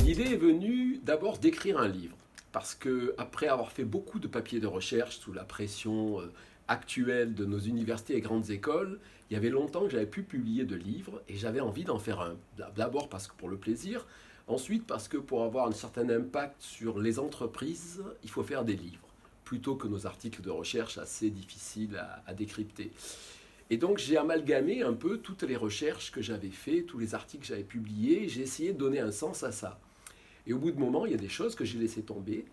L'idée est venue d'abord d'écrire un livre, parce que après avoir fait beaucoup de papiers de recherche sous la pression actuelle de nos universités et grandes écoles, il y avait longtemps que j'avais pu publier de livres et j'avais envie d'en faire un. D'abord parce que pour le plaisir, ensuite parce que pour avoir un certain impact sur les entreprises, il faut faire des livres, plutôt que nos articles de recherche assez difficiles à décrypter. Et donc j'ai amalgamé un peu toutes les recherches que j'avais faites, tous les articles que j'avais publiés, j'ai essayé de donner un sens à ça. Et au bout de moment, il y a des choses que j'ai laissées tomber,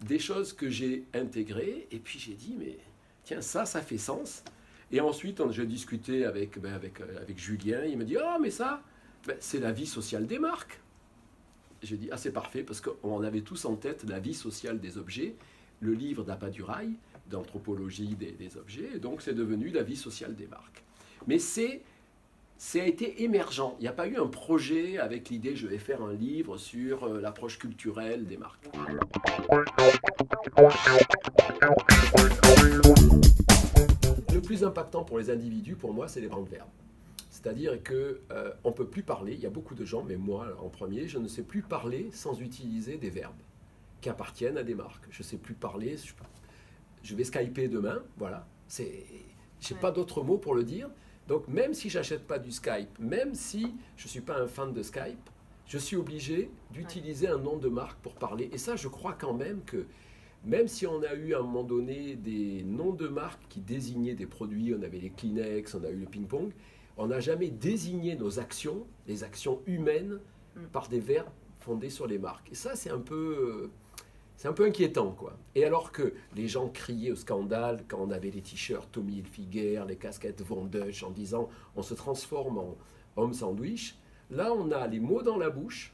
des choses que j'ai intégrées, et puis j'ai dit, mais tiens, ça fait sens. Et ensuite, j'ai discuté avec Julien, il me dit, ah, mais ça, c'est la vie sociale des marques. J'ai dit, ah, c'est parfait, parce qu'on avait tous en tête la vie sociale des objets, le livre d'Appadurail, d'anthropologie des objets, et donc c'est devenu la vie sociale des marques. Mais ça a été émergent. Il n'y a pas eu un projet avec l'idée je vais faire un livre sur l'approche culturelle des marques. Le plus impactant pour les individus, pour moi, c'est les brans de verbe. C'est-à-dire qu'on ne peut plus parler, il y a beaucoup de gens, mais moi en premier, je ne sais plus parler sans utiliser des verbes qui appartiennent à des marques. Je ne sais plus parler, je vais skyper demain, voilà. Je n'ai pas d'autre mot pour le dire. Donc même si j'achète pas du Skype, même si je suis pas un fan de Skype, je suis obligé d'utiliser un nom de marque pour parler. Et ça, je crois quand même que même si on a eu à un moment donné des noms de marques qui désignaient des produits, on avait les Kleenex, on a eu le ping-pong, on n'a jamais désigné nos actions, les actions humaines, par des verbes fondés sur les marques. Et ça, c'est un peu inquiétant, quoi. Et alors que les gens criaient au scandale quand on avait les t-shirts Tommy Hilfiger, les casquettes Von Dutch en disant on se transforme en homme sandwich, là on a les mots dans la bouche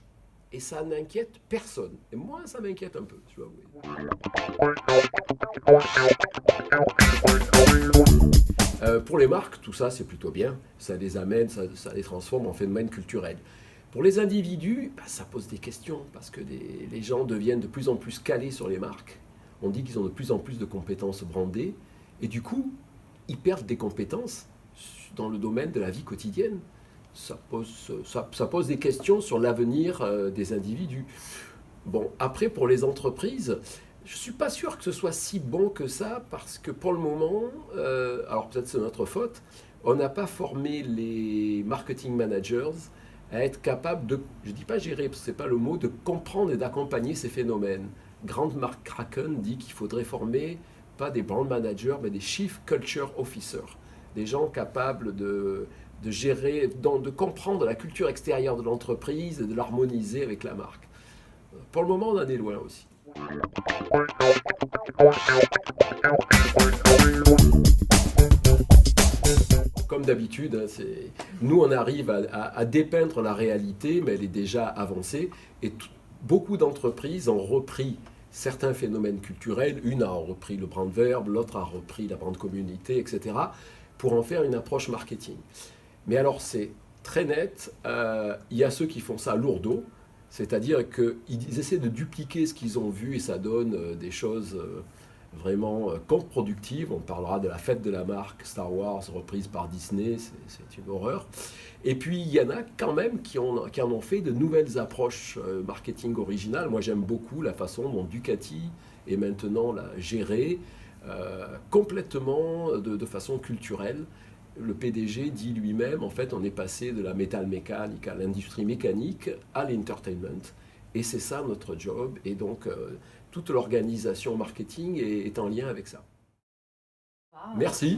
et ça n'inquiète personne. Et moi ça m'inquiète un peu, tu vois. Pour les marques, tout ça c'est plutôt bien, ça les amène, ça les transforme en phénomène culturel. Pour les individus, ça pose des questions, parce que les gens deviennent de plus en plus calés sur les marques. On dit qu'ils ont de plus en plus de compétences brandées, et du coup, ils perdent des compétences dans le domaine de la vie quotidienne. Ça pose des questions sur l'avenir des individus. Bon, après, pour les entreprises, je ne suis pas sûr que ce soit si bon que ça, parce que pour le moment, alors peut-être c'est notre faute, on n'a pas formé les marketing managers à être capable de, je ne dis pas gérer, parce que ce n'est pas le mot, de comprendre et d'accompagner ces phénomènes. Grande Mark Kraken dit qu'il faudrait former, pas des brand managers, mais des Chief Culture Officers. Des gens capables de gérer, de comprendre la culture extérieure de l'entreprise et de l'harmoniser avec la marque. Pour le moment, on en est loin aussi. Comme d'habitude, nous on arrive à dépeindre la réalité, mais elle est déjà avancée. Et beaucoup d'entreprises ont repris certains phénomènes culturels. Une a repris le brand verbe, l'autre a repris la brand communauté, etc. pour en faire une approche marketing. Mais alors c'est très net, il y a ceux qui font ça lourdeau, c'est-à-dire qu'ils essaient de dupliquer ce qu'ils ont vu et ça donne des choses vraiment contre-productive. On parlera de la fête de la marque Star Wars reprise par Disney, c'est une horreur. Et puis il y en a quand même qui en ont fait de nouvelles approches marketing originales. Moi j'aime beaucoup la façon dont Ducati est maintenant gérée complètement de façon culturelle. Le PDG dit lui-même, en fait, on est passé de la métal-mécanique à l'industrie mécanique à l'entertainment. Et c'est ça notre job. Et donc, toute l'organisation marketing est en lien avec ça. Wow. Merci.